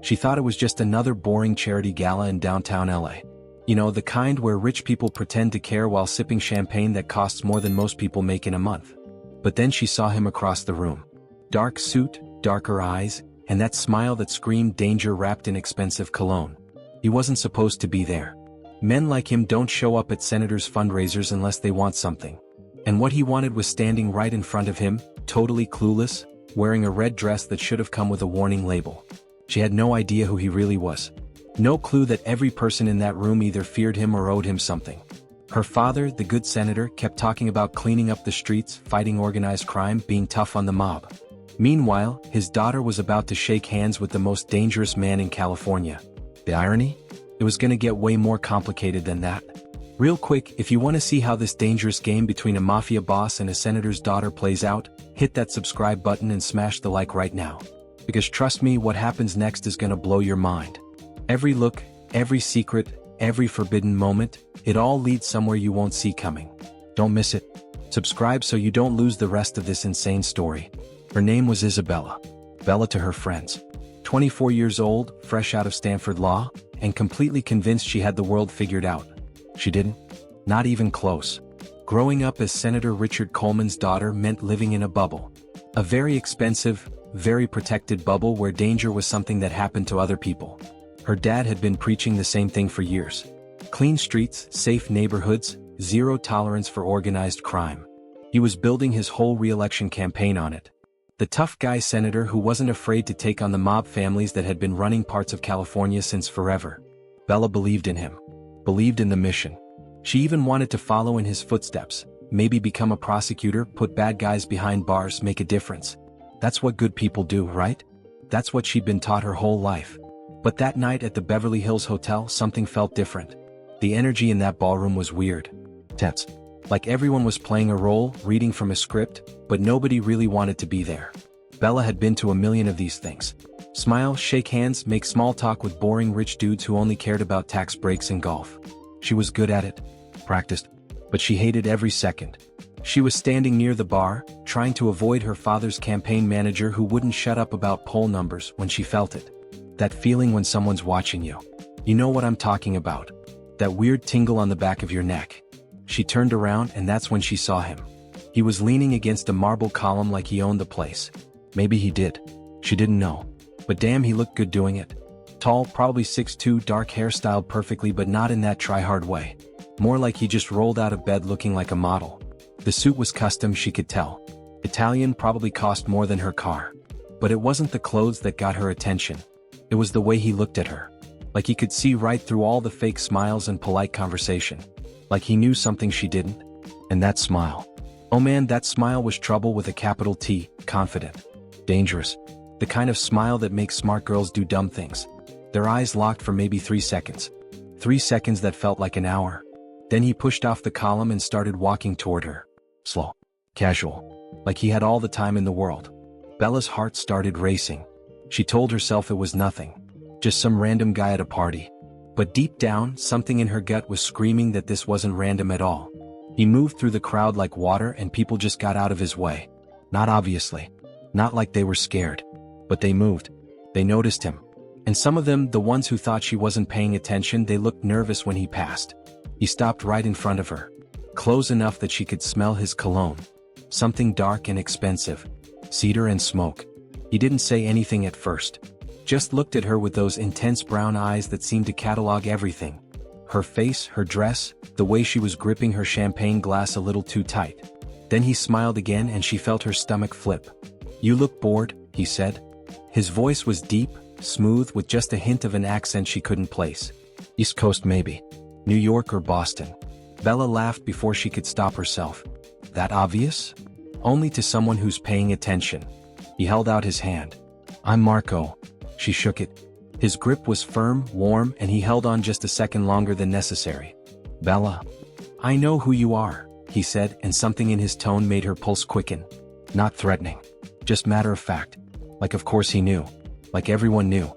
She thought it was just another boring charity gala in downtown LA. You know, the kind where rich people pretend to care while sipping champagne that costs more than most people make in a month. But then she saw him across the room. Dark suit, darker eyes, and that smile that screamed danger wrapped in expensive cologne. He wasn't supposed to be there. Men like him don't show up at senators' fundraisers unless they want something. And what he wanted was standing right in front of him, totally clueless, wearing a red dress that should have come with a warning label. She had no idea who he really was. No clue that every person in that room either feared him or owed him something. Her father, the good senator, kept talking about cleaning up the streets, fighting organized crime, being tough on the mob. Meanwhile, his daughter was about to shake hands with the most dangerous man in California. The irony? It was gonna get way more complicated than that. Real quick, if you want to see how this dangerous game between a mafia boss and a senator's daughter plays out, hit that subscribe button and smash the like right now. Because trust me, what happens next is gonna blow your mind. Every look, every secret, every forbidden moment, it all leads somewhere you won't see coming. Don't miss it. Subscribe so you don't lose the rest of this insane story. Her name was Isabella. Bella to her friends. 24 years old, fresh out of Stanford Law, and completely convinced she had the world figured out. She didn't. Not even close. Growing up as Senator Richard Coleman's daughter meant living in a bubble. A very expensive, very protected bubble where danger was something that happened to other people. Her dad had been preaching the same thing for years. Clean streets, safe neighborhoods, zero tolerance for organized crime. He was building his whole re-election campaign on it. The tough guy senator who wasn't afraid to take on the mob families that had been running parts of California since forever. Bella believed in him. Believed in the mission. She even wanted to follow in his footsteps, maybe become a prosecutor, put bad guys behind bars, make a difference. That's what good people do, right? That's what she'd been taught her whole life. But that night at the Beverly Hills Hotel, something felt different. The energy in that ballroom was weird. Tense. Like everyone was playing a role, reading from a script, but nobody really wanted to be there. Bella had been to a million of these things. Smile, shake hands, make small talk with boring rich dudes who only cared about tax breaks and golf. She was good at it. Practiced. But she hated every second. She was standing near the bar, trying to avoid her father's campaign manager who wouldn't shut up about poll numbers when she felt it. That feeling when someone's watching you. You know what I'm talking about. That weird tingle on the back of your neck. She turned around and that's when she saw him. He was leaning against a marble column like he owned the place. Maybe he did. She didn't know. But damn, he looked good doing it. Tall, probably 6'2", dark hair styled perfectly but not in that try-hard way. More like he just rolled out of bed looking like a model. The suit was custom, she could tell. Italian, probably cost more than her car. But it wasn't the clothes that got her attention. It was the way he looked at her. Like he could see right through all the fake smiles and polite conversation. Like he knew something she didn't. And that smile. Oh man, that smile was trouble with a capital T, confident. Dangerous. The kind of smile that makes smart girls do dumb things. Their eyes locked for maybe 3 seconds. 3 seconds that felt like an hour. Then he pushed off the column and started walking toward her. Slow. Casual. Like he had all the time in the world. Bella's heart started racing. She told herself it was nothing. Just some random guy at a party. But deep down, something in her gut was screaming that this wasn't random at all. He moved through the crowd like water and people just got out of his way. Not obviously. Not like they were scared. But they moved. They noticed him. And some of them, the ones who thought she wasn't paying attention, they looked nervous when he passed. He stopped right in front of her. Close enough that she could smell his cologne. Something dark and expensive. Cedar and smoke. He didn't say anything at first. Just looked at her with those intense brown eyes that seemed to catalog everything. Her face, her dress, the way she was gripping her champagne glass a little too tight. Then he smiled again and she felt her stomach flip. "You look bored," he said. His voice was deep, smooth, with just a hint of an accent she couldn't place. East Coast maybe. New York or Boston. Bella laughed before she could stop herself. That obvious? Only to someone who's paying attention. He held out his hand. "I'm Marco." She shook it. His grip was firm, warm, and he held on just a second longer than necessary. "Bella." "I know who you are," he said, and something in his tone made her pulse quicken. Not threatening. Just matter of fact. Like of course he knew. Like everyone knew.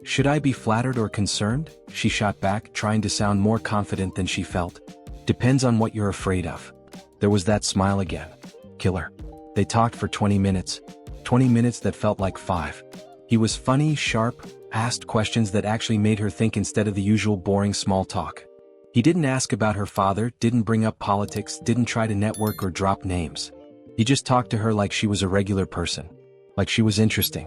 "Should I be flattered or concerned?" she shot back, trying to sound more confident than she felt. "Depends on what you're afraid of." There was that smile again. Killer. They talked for 20 minutes. 20 minutes that felt like 5. He was funny, sharp, asked questions that actually made her think instead of the usual boring small talk. He didn't ask about her father, didn't bring up politics, didn't try to network or drop names. He just talked to her like she was a regular person. Like she was interesting.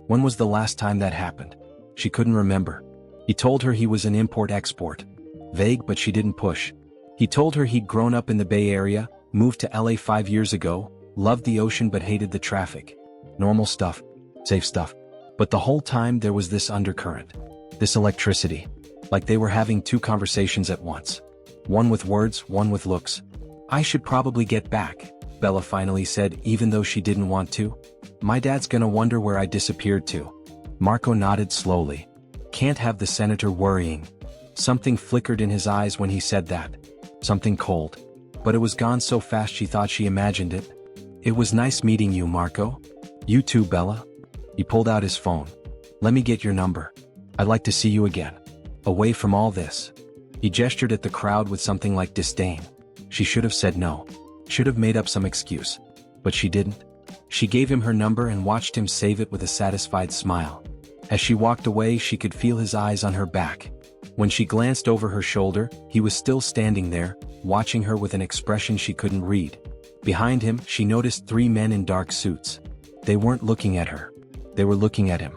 When was the last time that happened? She couldn't remember. He told her he was an import-export. Vague, but she didn't push. He told her he'd grown up in the Bay Area, moved to LA 5 years ago, loved the ocean but hated the traffic. Normal stuff. Safe stuff. But the whole time there was this undercurrent. This electricity. Like they were having two conversations at once. One with words, one with looks. "I should probably get back," Bella finally said, even though she didn't want to. "My dad's gonna wonder where I disappeared to." Marco nodded slowly. Can't have the senator worrying. Something flickered in his eyes when he said that. Something cold. But it was gone so fast she thought she imagined it. "It was nice meeting you, Marco." "You too, Bella." He pulled out his phone. "Let me get your number. I'd like to see you again. Away from all this." He gestured at the crowd with something like disdain. She should have said no. Should have made up some excuse. But she didn't. She gave him her number and watched him save it with a satisfied smile. As she walked away, she could feel his eyes on her back. When she glanced over her shoulder, he was still standing there, watching her with an expression she couldn't read. Behind him, she noticed 3 men in dark suits. They weren't looking at her. They were looking at him.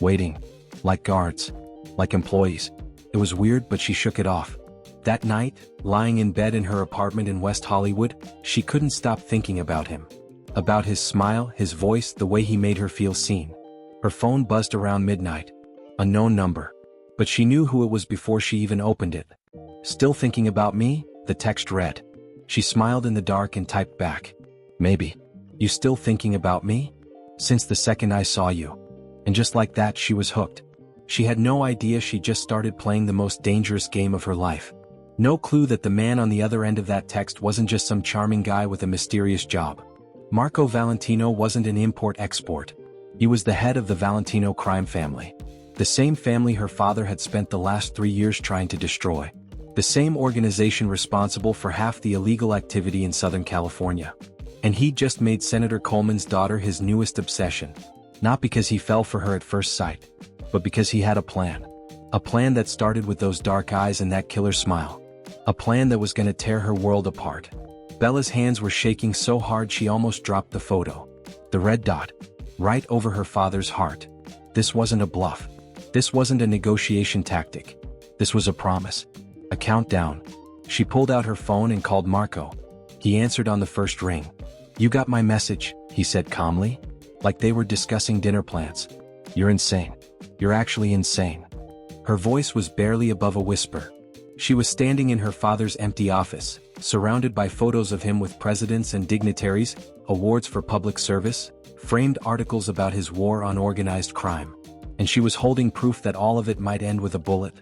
Waiting. Like guards. Like employees. It was weird, but she shook it off. That night, lying in bed in her apartment in West Hollywood, she couldn't stop thinking about him. About his smile, his voice, the way he made her feel seen. Her phone buzzed around midnight. A known number. But she knew who it was before she even opened it. "Still thinking about me?" the text read. She smiled in the dark and typed back. "Maybe. You still thinking about me? Since the second I saw you." And just like that, she was hooked. She had no idea she just started playing the most dangerous game of her life. No clue that the man on the other end of that text wasn't just some charming guy with a mysterious job. Marco Valentino wasn't an import-export. He was the head of the Valentino crime family. The same family her father had spent the last 3 years trying to destroy. The same organization responsible for half the illegal activity in Southern California. And he just made Senator Coleman's daughter his newest obsession. Not because he fell for her at first sight, but because he had a plan. A plan that started with those dark eyes and that killer smile. A plan that was gonna tear her world apart. Bella's hands were shaking so hard she almost dropped the photo. The red dot. Right over her father's heart. This wasn't a bluff. This wasn't a negotiation tactic. This was a promise. A countdown. She pulled out her phone and called Marco. He answered on the first ring. "You got my message," he said calmly. Like they were discussing dinner plans. "You're insane. You're actually insane." Her voice was barely above a whisper. She was standing in her father's empty office, surrounded by photos of him with presidents and dignitaries, awards for public service, framed articles about his war on organized crime. And she was holding proof that all of it might end with a bullet.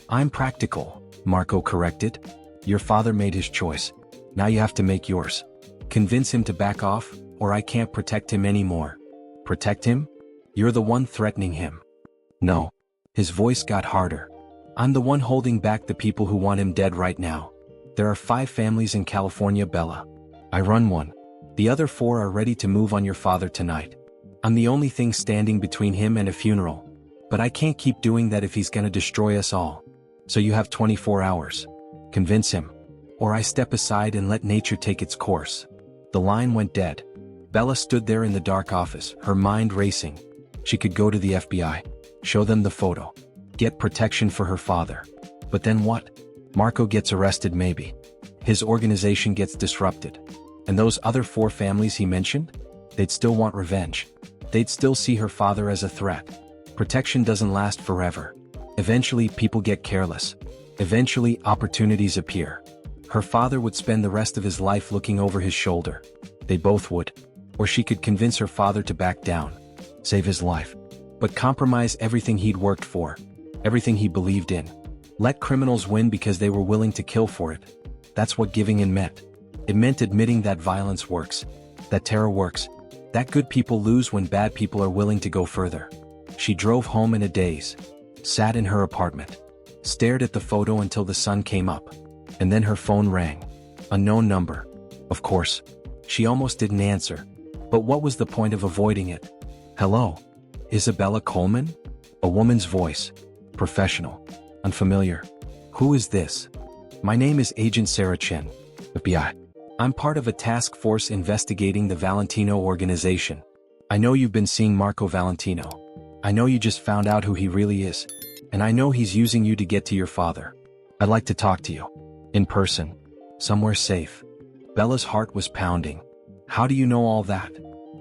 "I'm practical," Marco corrected. "Your father made his choice. Now you have to make yours. Convince him to back off, or I can't protect him anymore." "Protect him? You're the one threatening him." "No." His voice got harder. "I'm the one holding back the people who want him dead right now. There are 5 families in California, Bella. I run one. The other 4 are ready to move on your father tonight. I'm the only thing standing between him and a funeral. But I can't keep doing that if he's gonna destroy us all. So you have 24 hours. Convince him. Or I step aside and let nature take its course." The line went dead. Bella stood there in the dark office, her mind racing. She could go to the FBI. Show them the photo. Get protection for her father. But then what? Marco gets arrested maybe. His organization gets disrupted. And those other 4 families he mentioned? They'd still want revenge. They'd still see her father as a threat. Protection doesn't last forever. Eventually people get careless. Eventually opportunities appear. Her father would spend the rest of his life looking over his shoulder. They both would. Or she could convince her father to back down. Save his life. But compromise everything he'd worked for. Everything he believed in. Let criminals win because they were willing to kill for it. That's what giving in meant. It meant admitting that violence works. That terror works. That good people lose when bad people are willing to go further. She drove home in a daze. Sat in her apartment. Stared at the photo until the sun came up. And then her phone rang. A known number. Of course. She almost didn't answer. But what was the point of avoiding it? "Hello?" Isabella Coleman? A woman's voice. Professional. Unfamiliar. Who is this? My name is Agent Sarah Chen, FBI. I'm part of a task force investigating the Valentino organization. I know you've been seeing Marco Valentino. I know you just found out who he really is. And I know he's using you to get to your father. I'd like to talk to you. In person. Somewhere safe. Bella's heart was pounding. How do you know all that?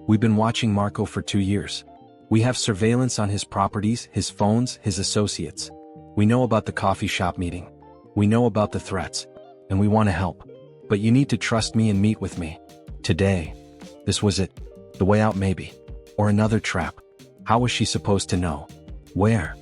We've been watching Marco for 2 years. We have surveillance on his properties, his phones, his associates. We know about the coffee shop meeting. We know about the threats. And we want to help. But you need to trust me and meet with me. Today. This was it. The way out maybe. Or another trap. How was she supposed to know? Where?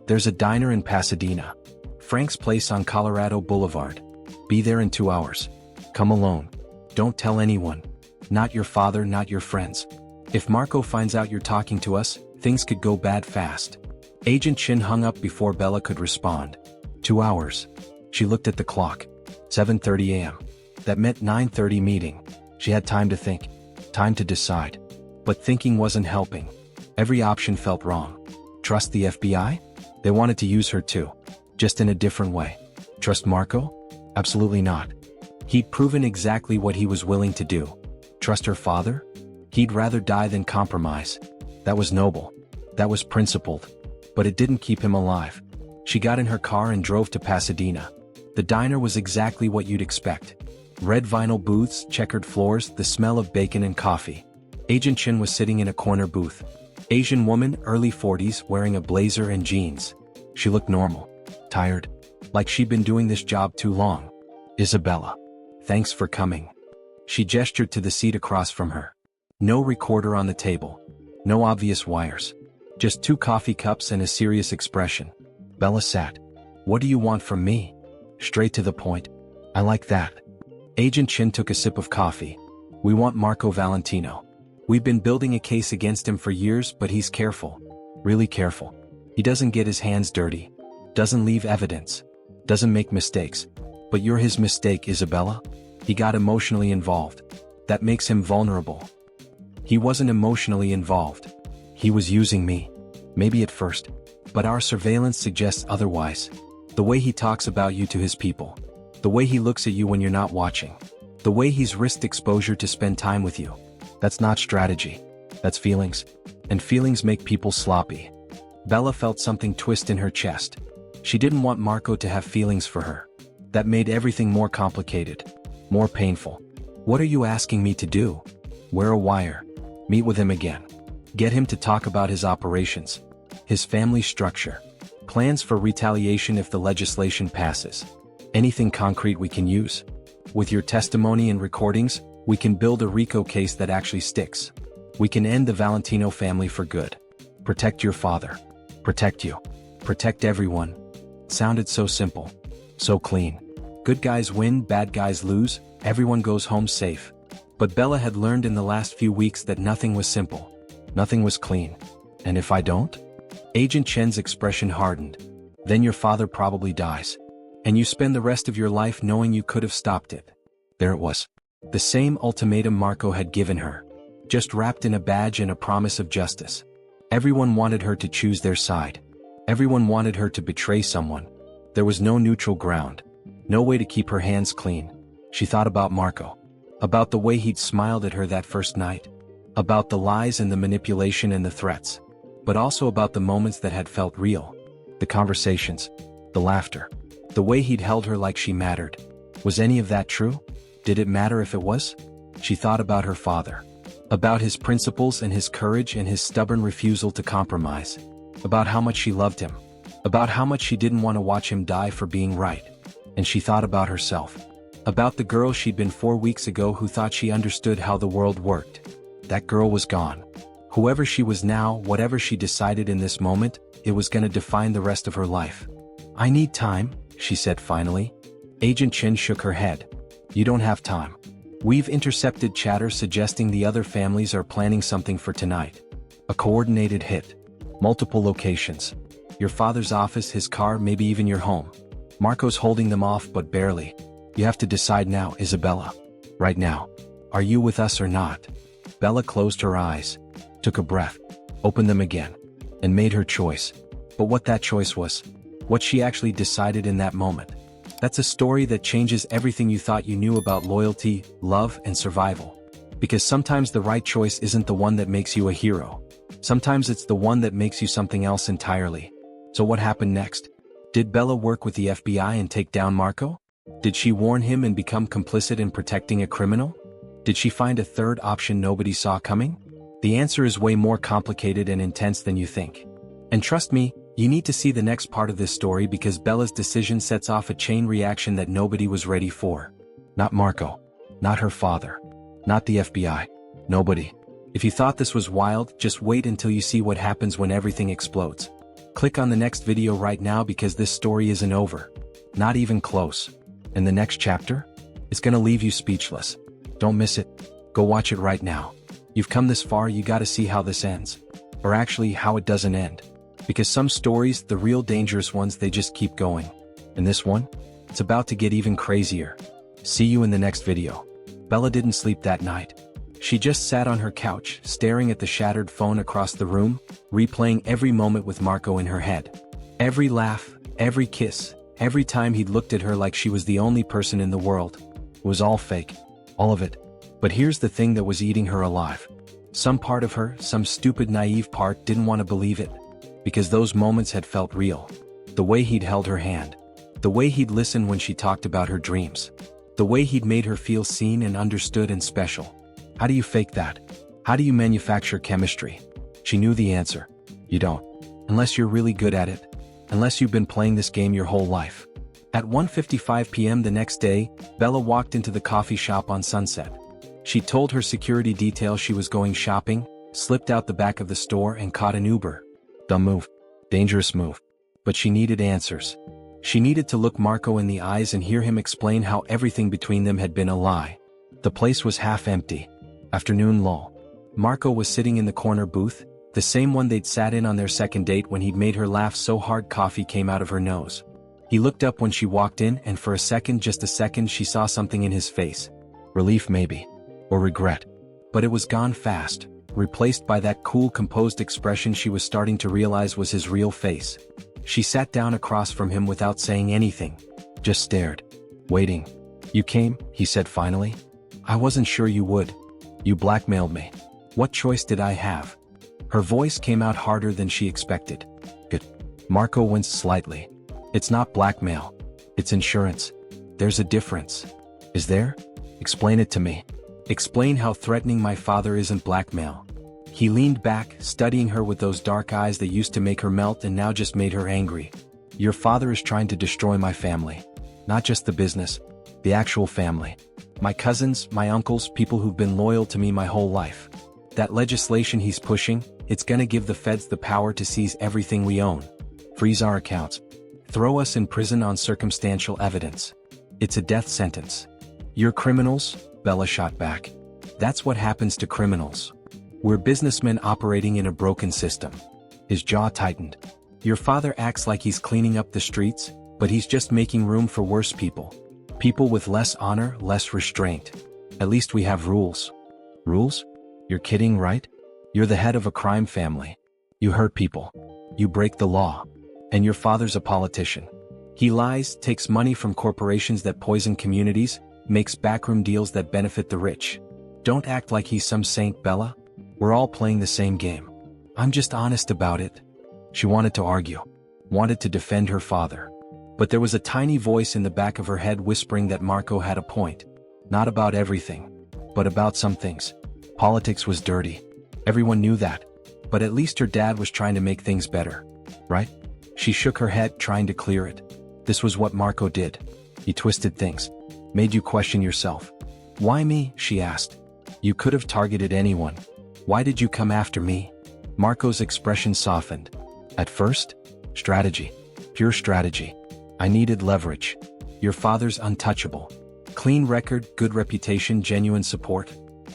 There's a diner in Pasadena. Frank's Place on Colorado Boulevard. Be there in 2 hours. Come alone. Don't tell anyone. Not your father, not your friends. If Marco finds out you're talking to us, things could go bad fast. Agent Chin hung up before Bella could respond. 2 hours. She looked at the clock. 7:30 a.m. That meant 9:30 meeting. She had time to think. Time to decide. But thinking wasn't helping. Every option felt wrong. Trust the FBI? They wanted to use her too. Just in a different way. Trust Marco? Absolutely not. He'd proven exactly what he was willing to do. Trust her father? He'd rather die than compromise. That was noble. That was principled. But it didn't keep him alive. She got in her car and drove to Pasadena. The diner was exactly what you'd expect. Red vinyl booths, checkered floors, the smell of bacon and coffee. Agent Chin was sitting in a corner booth. Asian woman, early 40s, wearing a blazer and jeans. She looked normal. Tired. Like she'd been doing this job too long. Isabella. Thanks for coming. She gestured to the seat across from her. No recorder on the table. No obvious wires. Just 2 coffee cups and a serious expression. Bella sat. What do you want from me? Straight to the point. I like that. Agent Chin took a sip of coffee. We want Marco Valentino. We've been building a case against him for years, but he's careful. Really careful. He doesn't get his hands dirty. Doesn't leave evidence. Doesn't make mistakes. But you're his mistake, Isabella. He got emotionally involved. That makes him vulnerable. He wasn't emotionally involved. He was using me. Maybe at first. But our surveillance suggests otherwise. The way he talks about you to his people. The way he looks at you when you're not watching. The way he's risked exposure to spend time with you. That's not strategy. That's feelings. And feelings make people sloppy. Bella felt something twist in her chest. She didn't want Marco to have feelings for her. That made everything more complicated. More painful. What are you asking me to do? Wear a wire. Meet with him again. Get him to talk about his operations. His family structure. Plans for retaliation if the legislation passes. Anything concrete we can use. With your testimony and recordings, we can build a RICO case that actually sticks. We can end the Valentino family for good. Protect your father. Protect you. Protect everyone. It sounded so simple. So clean. Good guys win, bad guys lose, everyone goes home safe. But Bella had learned in the last few weeks that nothing was simple. Nothing was clean. And if I don't? Agent Chen's expression hardened. Then your father probably dies. And you spend the rest of your life knowing you could have stopped it. There it was. The same ultimatum Marco had given her. Just wrapped in a badge and a promise of justice. Everyone wanted her to choose their side. Everyone wanted her to betray someone. There was no neutral ground. No way to keep her hands clean. She thought about Marco. About the way he'd smiled at her that first night. About the lies and the manipulation and the threats. But also about the moments that had felt real. The conversations. The laughter. The way he'd held her like she mattered. Was any of that true? Did it matter if it was? She thought about her father. About his principles and his courage and his stubborn refusal to compromise. About how much she loved him. About how much she didn't want to watch him die for being right. And she thought about herself. About the girl she'd been 4 weeks ago who thought she understood how the world worked. That girl was gone. Whoever she was now, whatever she decided in this moment, it was gonna define the rest of her life. I need time, she said finally. Agent Chin shook her head. You don't have time. We've intercepted chatter suggesting the other families are planning something for tonight. A coordinated hit. Multiple locations. Your father's office, his car, maybe even your home. Marco's holding them off, but barely. You have to decide now, Isabella. Right now. Are you with us or not? Bella closed her eyes. Took a breath. Opened them again. and made her choice. But what that choice was, what she actually decided in that moment, that's a story that changes everything you thought you knew about loyalty, love, and survival. Because sometimes the right choice isn't the one that makes you a hero. Sometimes it's the one that makes you something else entirely. So what happened next? Did Bella work with the FBI and take down Marco? Did she warn him and become complicit in protecting a criminal? Did she find a third option nobody saw coming? The answer is way more complicated and intense than you think. And trust me, you need to see the next part of this story because Bella's decision sets off a chain reaction that nobody was ready for. Not Marco. Not her father. Not the FBI. Nobody. If you thought this was wild, just wait until you see what happens when everything explodes. Click on the next video right now because this story isn't over. Not even close. And the next chapter? It's gonna leave you speechless. Don't miss it. Go watch it right now. You've come this far, you gotta see how this ends. Or actually, how it doesn't end. Because some stories, the real dangerous ones, they just keep going. And this one? It's about to get even crazier. See you in the next video. Bella didn't sleep that night. She just sat on her couch, staring at the shattered phone across the room, replaying every moment with Marco in her head. Every laugh, every kiss, every time he'd looked at her like she was the only person in the world. It was all fake. All of it. But here's the thing that was eating her alive. Some part of her, some stupid naive part, didn't want to believe it. Because those moments had felt real. The way he'd held her hand. The way he'd listened when she talked about her dreams. The way he'd made her feel seen and understood and special. How do you fake that? How do you manufacture chemistry? She knew the answer. You don't. Unless you're really good at it. Unless you've been playing this game your whole life. At 1:55 p.m. the next day, Bella walked into the coffee shop on Sunset. She told her security detail she was going shopping, slipped out the back of the store and caught an Uber. Dumb move. Dangerous move. But she needed answers. She needed to look Marco in the eyes and hear him explain how everything between them had been a lie. The place was half empty. Afternoon lull. Marco was sitting in the corner booth, the same one they'd sat in on their second date when he'd made her laugh so hard coffee came out of her nose. He looked up when she walked in and for a second, just a second, she saw something in his face. Relief maybe. Or regret. But it was gone fast. Replaced by that cool, composed expression she was starting to realize was his real face. She sat down across from him without saying anything. Just stared. Waiting. You came, he said finally. I wasn't sure you would. You blackmailed me. What choice did I have? Her voice came out harder than she expected. Good. Marco winced slightly. It's not blackmail. It's insurance. There's a difference. Is there? Explain it to me. Explain how threatening my father isn't blackmail. He leaned back, studying her with those dark eyes that used to make her melt and now just made her angry. Your father is trying to destroy my family. Not just the business. The actual family. My cousins, my uncles, people who've been loyal to me my whole life. That legislation he's pushing, it's gonna give the feds the power to seize everything we own. Freeze our accounts. Throw us in prison on circumstantial evidence. It's a death sentence. You're criminals? Bella shot back. That's what happens to criminals. We're businessmen operating in a broken system. His jaw tightened. Your father acts like he's cleaning up the streets, but he's just making room for worse people. People with less honor, less restraint. At least we have rules. Rules? You're kidding, right? You're the head of a crime family. You hurt people. You break the law. And your father's a politician. He lies, takes money from corporations that poison communities, makes backroom deals that benefit the rich. Don't act like he's some saint, Bella. We're all playing the same game. I'm just honest about it. She wanted to argue. Wanted to defend her father. But there was a tiny voice in the back of her head whispering that Marco had a point. Not about everything. But about some things. Politics was dirty. Everyone knew that. But at least her dad was trying to make things better. Right? She shook her head, trying to clear it. This was what Marco did. He twisted things. Made you question yourself. Why me? She asked. You could have targeted anyone. Why did you come after me? Marco's expression softened. At first, strategy. Pure strategy. I needed leverage. Your father's untouchable. Clean record, good reputation, genuine support.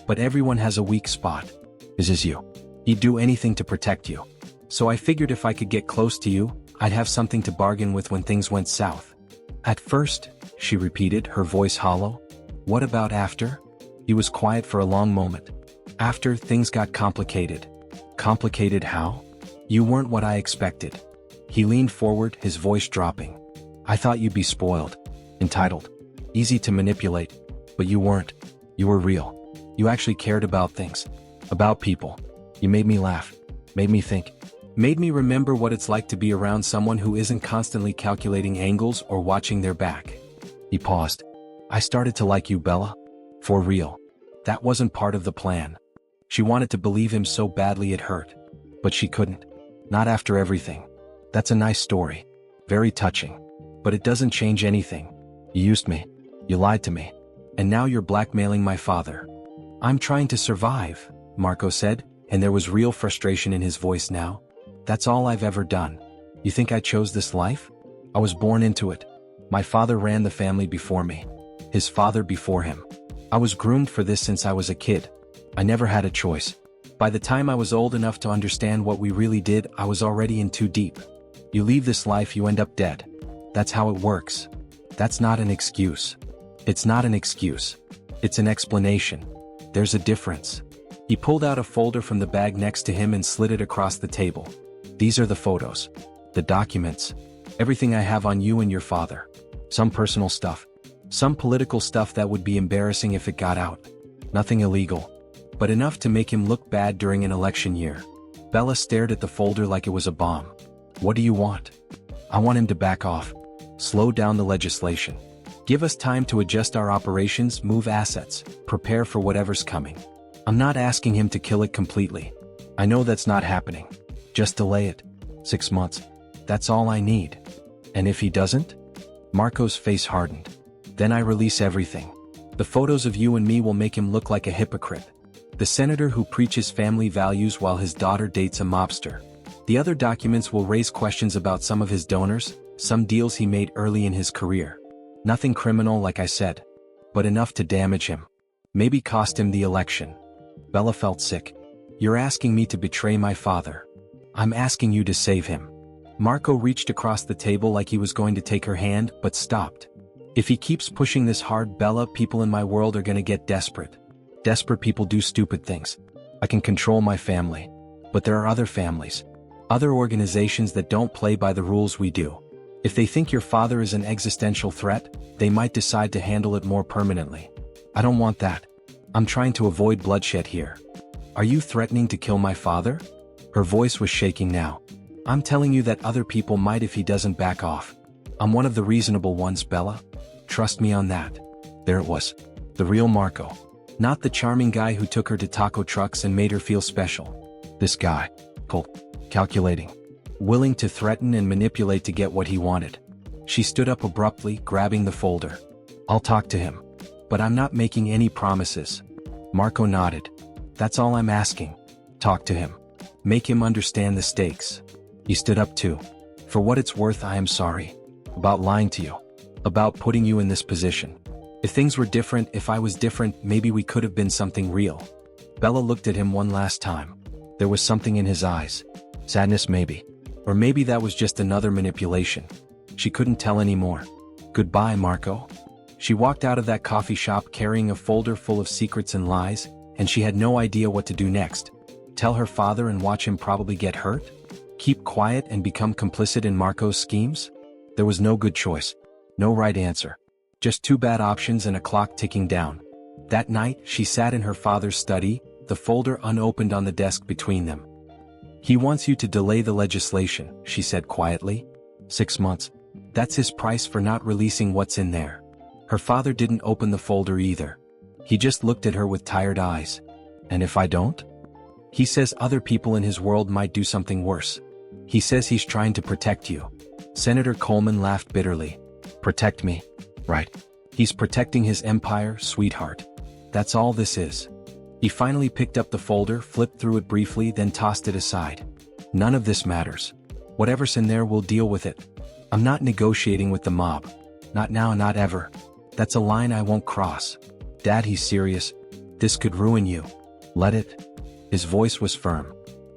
But everyone has a weak spot. This is you. He'd do anything to protect you. So I figured if I could get close to you, I'd have something to bargain with when things went south. At first, she repeated, her voice hollow. What about after? He was quiet for a long moment. After, things got complicated. Complicated how? You weren't what I expected. He leaned forward, his voice dropping. I thought you'd be spoiled, entitled, easy to manipulate, but you weren't. You were real. You actually cared about things, about people. You made me laugh, made me think, made me remember what it's like to be around someone who isn't constantly calculating angles or watching their back. He paused. I started to like you, Bella. For real. That wasn't part of the plan. She wanted to believe him so badly it hurt. But she couldn't. Not after everything. That's a nice story. Very touching. But it doesn't change anything. You used me. You lied to me. And now you're blackmailing my father. I'm trying to survive, Marco said, and there was real frustration in his voice now. That's all I've ever done. You think I chose this life? I was born into it. My father ran the family before me. His father before him. I was groomed for this since I was a kid. I never had a choice. By the time I was old enough to understand what we really did, I was already in too deep. You leave this life, you end up dead. That's how it works. That's not an excuse. It's not an excuse. It's an explanation. There's a difference. He pulled out a folder from the bag next to him and slid it across the table. These are the photos. The documents. Everything I have on you and your father. Some personal stuff. Some political stuff that would be embarrassing if it got out. Nothing illegal. But enough to make him look bad during an election year. Bella stared at the folder like it was a bomb. What do you want? I want him to back off. Slow down the legislation. Give us time to adjust our operations, move assets, prepare for whatever's coming. I'm not asking him to kill it completely. I know that's not happening. Just delay it. 6 months. That's all I need. And if he doesn't? Marco's face hardened. Then I release everything. The photos of you and me will make him look like a hypocrite. The senator who preaches family values while his daughter dates a mobster. The other documents will raise questions about some of his donors, some deals he made early in his career. Nothing criminal, like I said, but enough to damage him. Maybe cost him the election. Bella felt sick. You're asking me to betray my father. I'm asking you to save him. Marco reached across the table like he was going to take her hand, but stopped. If he keeps pushing this hard, Bella, people in my world are gonna get desperate. Desperate people do stupid things. I can control my family. But there are other families. Other organizations that don't play by the rules we do. If they think your father is an existential threat, they might decide to handle it more permanently. I don't want that. I'm trying to avoid bloodshed here. Are you threatening to kill my father? Her voice was shaking now. I'm telling you that other people might if he doesn't back off. I'm one of the reasonable ones, Bella. Trust me on that. There it was. The real Marco. Not the charming guy who took her to taco trucks and made her feel special. This guy. Cold. Calculating. Willing to threaten and manipulate to get what he wanted. She stood up abruptly, grabbing the folder. I'll talk to him. But I'm not making any promises. Marco nodded. That's all I'm asking. Talk to him. Make him understand the stakes. He stood up too. For what it's worth, I am sorry. About lying to you. About putting you in this position. If things were different, if I was different, maybe we could have been something real. Bella looked at him one last time. There was something in his eyes. Sadness maybe. Or maybe that was just another manipulation. She couldn't tell anymore. Goodbye, Marco. She walked out of that coffee shop carrying a folder full of secrets and lies, and she had no idea what to do next. Tell her father and watch him probably get hurt? Keep quiet and become complicit in Marco's schemes? There was no good choice. No right answer. Just two bad options and a clock ticking down. That night, she sat in her father's study, the folder unopened on the desk between them. He wants you to delay the legislation, she said quietly. 6 months. That's his price for not releasing what's in there. Her father didn't open the folder either. He just looked at her with tired eyes. And if I don't? He says other people in his world might do something worse. He says he's trying to protect you. Senator Coleman laughed bitterly. Protect me? Right. He's protecting his empire, sweetheart. That's all this is. He finally picked up the folder, flipped through it briefly, then tossed it aside. None of this matters. Whatever's in there, we'll deal with it. I'm not negotiating with the mob. Not now, not ever. That's a line I won't cross. Dad, he's serious. This could ruin you. Let it. His voice was firm.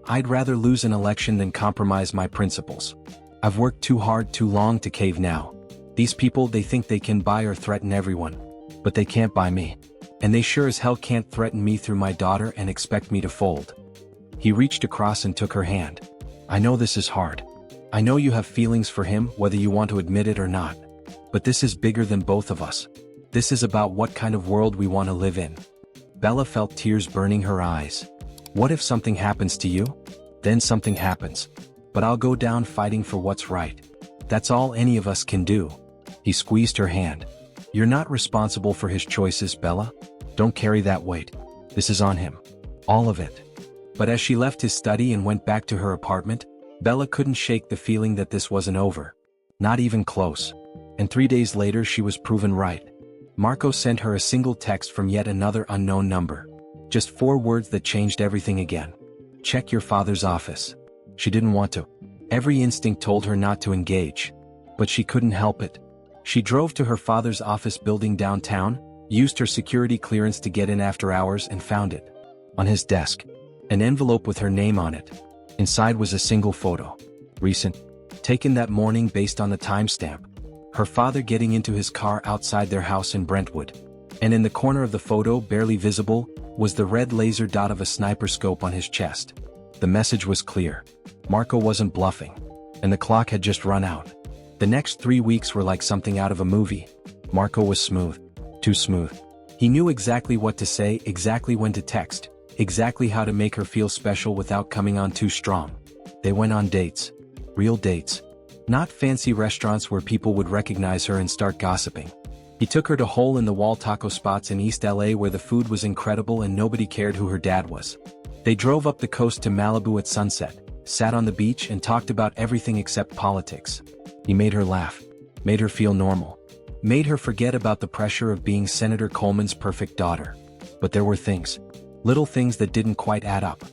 I'd rather lose an election than compromise my principles. I've worked too hard, too long to cave now. These people, they think they can buy or threaten everyone. But they can't buy me. And they sure as hell can't threaten me through my daughter and expect me to fold. He reached across and took her hand. I know this is hard. I know you have feelings for him whether you want to admit it or not. But this is bigger than both of us. This is about what kind of world we want to live in. Bella felt tears burning her eyes. What if something happens to you? Then something happens. But I'll go down fighting for what's right. That's all any of us can do. He squeezed her hand. You're not responsible for his choices, Bella. Don't carry that weight. This is on him. All of it. But as she left his study and went back to her apartment, Bella couldn't shake the feeling that this wasn't over. Not even close. And 3 days later she was proven right. Marco sent her a single text from yet another unknown number. Just 4 words that changed everything again. Check your father's office. She didn't want to. Every instinct told her not to engage. But she couldn't help it. She drove to her father's office building downtown, used her security clearance to get in after hours and found it. On his desk. An envelope with her name on it. Inside was a single photo. Recent. Taken that morning based on the timestamp. Her father getting into his car outside their house in Brentwood. And in the corner of the photo, barely visible, was the red laser dot of a sniper scope on his chest. The message was clear. Marco wasn't bluffing. And the clock had just run out. The next 3 weeks were like something out of a movie. Marco was smooth. Too smooth. He knew exactly what to say, exactly when to text, exactly how to make her feel special without coming on too strong. They went on dates. Real dates. Not fancy restaurants where people would recognize her and start gossiping. He took her to hole-in-the-wall taco spots in East LA where the food was incredible and nobody cared who her dad was. They drove up the coast to Malibu at sunset, sat on the beach and talked about everything except politics. He made her laugh. Made her feel normal. Made her forget about the pressure of being Senator Coleman's perfect daughter. But there were things. Little things that didn't quite add up.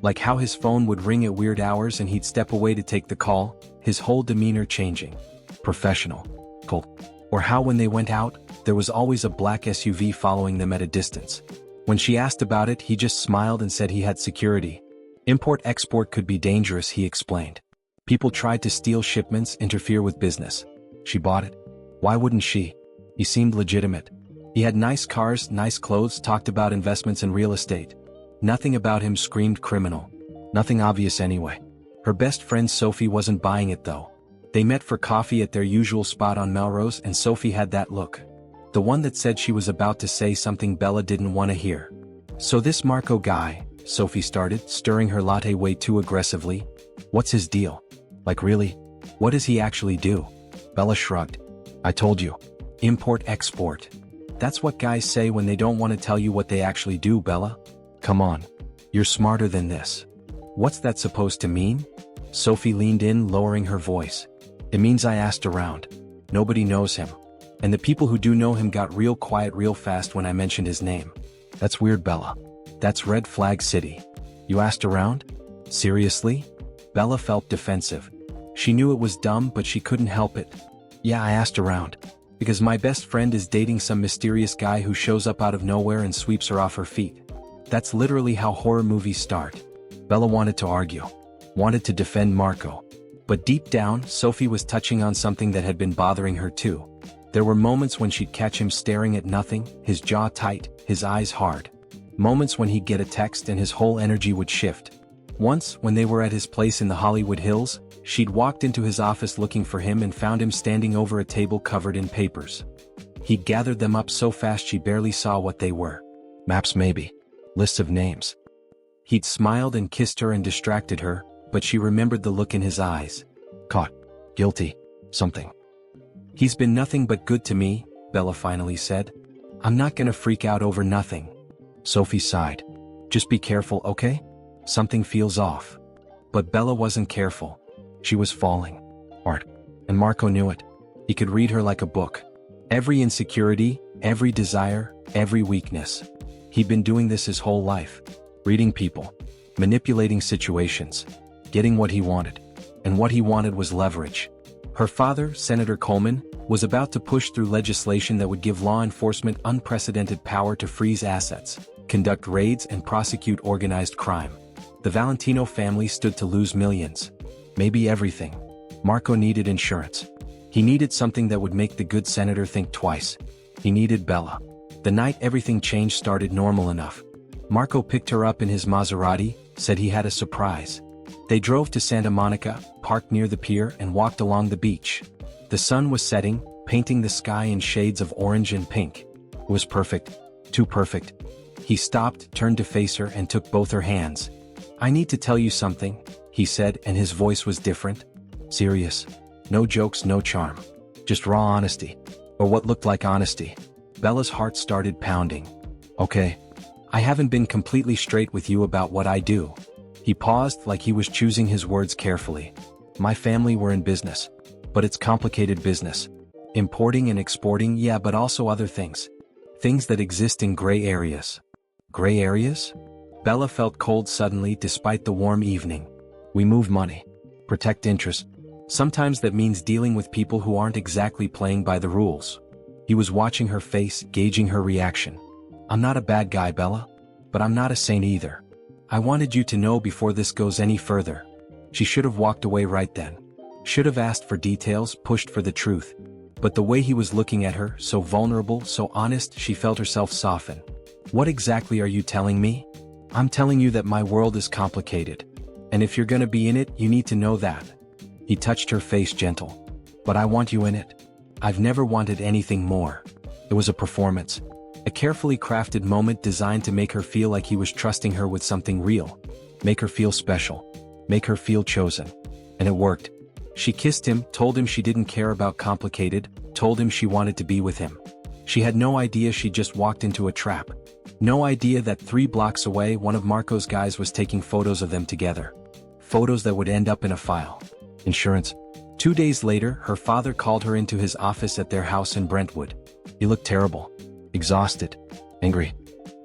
Like how his phone would ring at weird hours and he'd step away to take the call, his whole demeanor changing. Professional. Cold. Or how when they went out, there was always a black SUV following them at a distance. When she asked about it, he just smiled and said he had security. Import-export could be dangerous, he explained. People tried to steal shipments, interfere with business. She bought it. Why wouldn't she? He seemed legitimate. He had nice cars, nice clothes, talked about investments and real estate. Nothing about him screamed criminal. Nothing obvious anyway. Her best friend Sophie wasn't buying it though. They met for coffee at their usual spot on Melrose and Sophie had that look. The one that said she was about to say something Bella didn't want to hear. So this Marco guy, Sophie started, stirring her latte way too aggressively. What's his deal? Like really? What does he actually do? Bella shrugged. I told you. Import-export. That's what guys say when they don't want to tell you what they actually do, Bella. Come on. You're smarter than this. What's that supposed to mean? Sophie leaned in, lowering her voice. It means I asked around. Nobody knows him. And the people who do know him got real quiet real fast when I mentioned his name. That's weird, Bella. That's red flag city. You asked around? Seriously? Bella felt defensive. She knew it was dumb, but she couldn't help it. Yeah, I asked around. Because my best friend is dating some mysterious guy who shows up out of nowhere and sweeps her off her feet. That's literally how horror movies start. Bella wanted to argue. Wanted to defend Marco. But deep down, Sophie was touching on something that had been bothering her too. There were moments when she'd catch him staring at nothing, his jaw tight, his eyes hard. Moments when he'd get a text and his whole energy would shift. Once, when they were at his place in the Hollywood Hills, she'd walked into his office looking for him and found him standing over a table covered in papers. He'd gathered them up so fast she barely saw what they were. Maps maybe. Lists of names. He'd smiled and kissed her and distracted her, but she remembered the look in his eyes. Caught. Guilty. Something. He's been nothing but good to me, Bella finally said. I'm not gonna freak out over nothing. Sophie sighed. Just be careful, okay? Something feels off. But Bella wasn't careful. She was falling. Art. And Marco knew it. He could read her like a book. Every insecurity, every desire, every weakness. He'd been doing this his whole life. Reading people. Manipulating situations. Getting what he wanted. And what he wanted was leverage. Her father, Senator Coleman, was about to push through legislation that would give law enforcement unprecedented power to freeze assets, conduct raids and prosecute organized crime. The Valentino family stood to lose millions. Maybe everything. Marco needed insurance. He needed something that would make the good senator think twice. He needed Bella. The night everything changed started normal enough. Marco picked her up in his Maserati, said he had a surprise. They drove to Santa Monica, parked near the pier and walked along the beach. The sun was setting, painting the sky in shades of orange and pink. It was perfect. Too perfect. He stopped, turned to face her and took both her hands. "I need to tell you something," he said, and his voice was different. Serious. No jokes, no charm. Just raw honesty. Or what looked like honesty. Bella's heart started pounding. "Okay. I haven't been completely straight with you about what I do." He paused like he was choosing his words carefully. "My family were in business. But it's complicated business. Importing and exporting, yeah, but also other things. Things that exist in gray areas." Gray areas? Bella felt cold suddenly despite the warm evening. "We move money. Protect interest. Sometimes that means dealing with people who aren't exactly playing by the rules." He was watching her face, gauging her reaction. "I'm not a bad guy, Bella. But I'm not a saint either. I wanted you to know before this goes any further." She should have walked away right then. Should have asked for details, pushed for the truth. But the way he was looking at her, so vulnerable, so honest, she felt herself soften. "What exactly are you telling me?" "I'm telling you that my world is complicated. And if you're gonna be in it, you need to know that." He touched her face gentle. "But I want you in it. I've never wanted anything more." It was a performance. A carefully crafted moment designed to make her feel like he was trusting her with something real. Make her feel special. Make her feel chosen. And it worked. She kissed him, told him she didn't care about complicated, told him she wanted to be with him. She had no idea she just walked into a trap. No idea that 3 blocks away one of Marco's guys was taking photos of them together. Photos that would end up in a file. Insurance. 2 days later, her father called her into his office at their house in Brentwood. He looked terrible. Exhausted. Angry.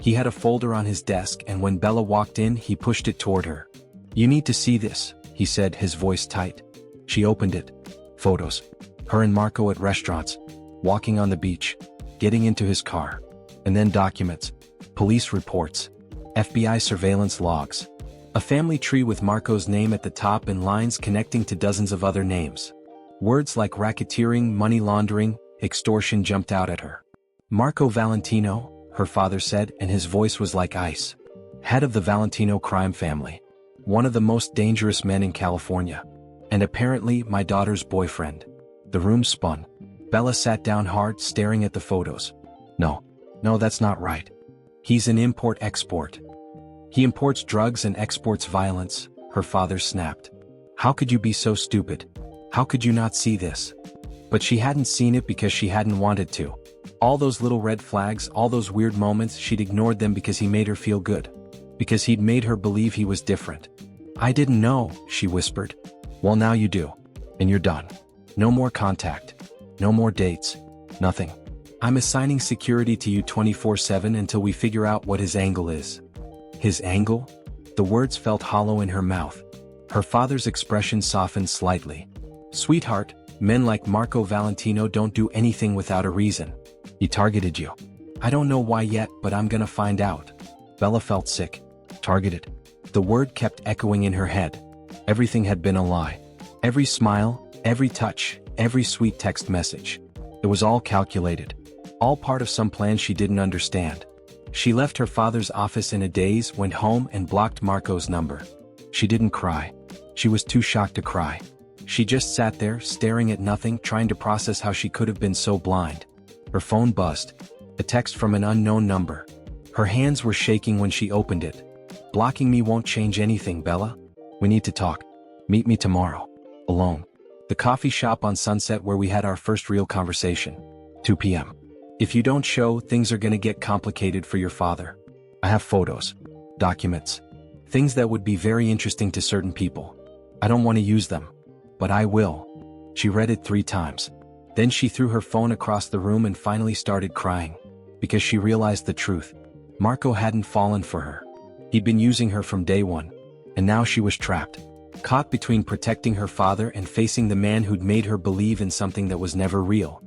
He had a folder on his desk, and when Bella walked in, he pushed it toward her. "You need to see this," he said, his voice tight. She opened it. Photos. Her and Marco at restaurants. Walking on the beach. Getting into his car. And then documents. Police reports. FBI surveillance logs. A family tree with Marco's name at the top and lines connecting to dozens of other names. Words like racketeering, money laundering, extortion jumped out at her. "Marco Valentino," her father said, and his voice was like ice. "Head of the Valentino crime family. One of the most dangerous men in California. And apparently my daughter's boyfriend." The room spun. Bella sat down hard, staring at the photos. No, that's not right. "He's an import-export. He imports drugs and exports violence," her father snapped. "How could you be so stupid? How could you not see this?" But she hadn't seen it because she hadn't wanted to. All those little red flags, all those weird moments, she'd ignored them because he made her feel good. Because he'd made her believe he was different. "I didn't know," she whispered. "Well, now you do. And you're done. No more contact. No more dates. Nothing. I'm assigning security to you 24/7 until we figure out what his angle is." His angle? The words felt hollow in her mouth. Her father's expression softened slightly. "Sweetheart, men like Marco Valentino don't do anything without a reason. He targeted you. I don't know why yet, but I'm gonna find out." Bella felt sick. Targeted. The word kept echoing in her head. Everything had been a lie. Every smile, every touch, every sweet text message. It was all calculated. All part of some plan she didn't understand. She left her father's office in a daze, went home and blocked Marco's number. She didn't cry. She was too shocked to cry. She just sat there, staring at nothing, trying to process how she could have been so blind. Her phone buzzed. A text from an unknown number. Her hands were shaking when she opened it. "Blocking me won't change anything, Bella. We need to talk. Meet me tomorrow. Alone. The coffee shop on Sunset where we had our first real conversation. 2 p.m. If you don't show, things are gonna get complicated for your father. I have photos. Documents. Things that would be very interesting to certain people. I don't want to use them. But I will." She read it 3 times. Then she threw her phone across the room and finally started crying. Because she realized the truth. Marco hadn't fallen for her. He'd been using her from day one. And now she was trapped. Caught between protecting her father and facing the man who'd made her believe in something that was never real.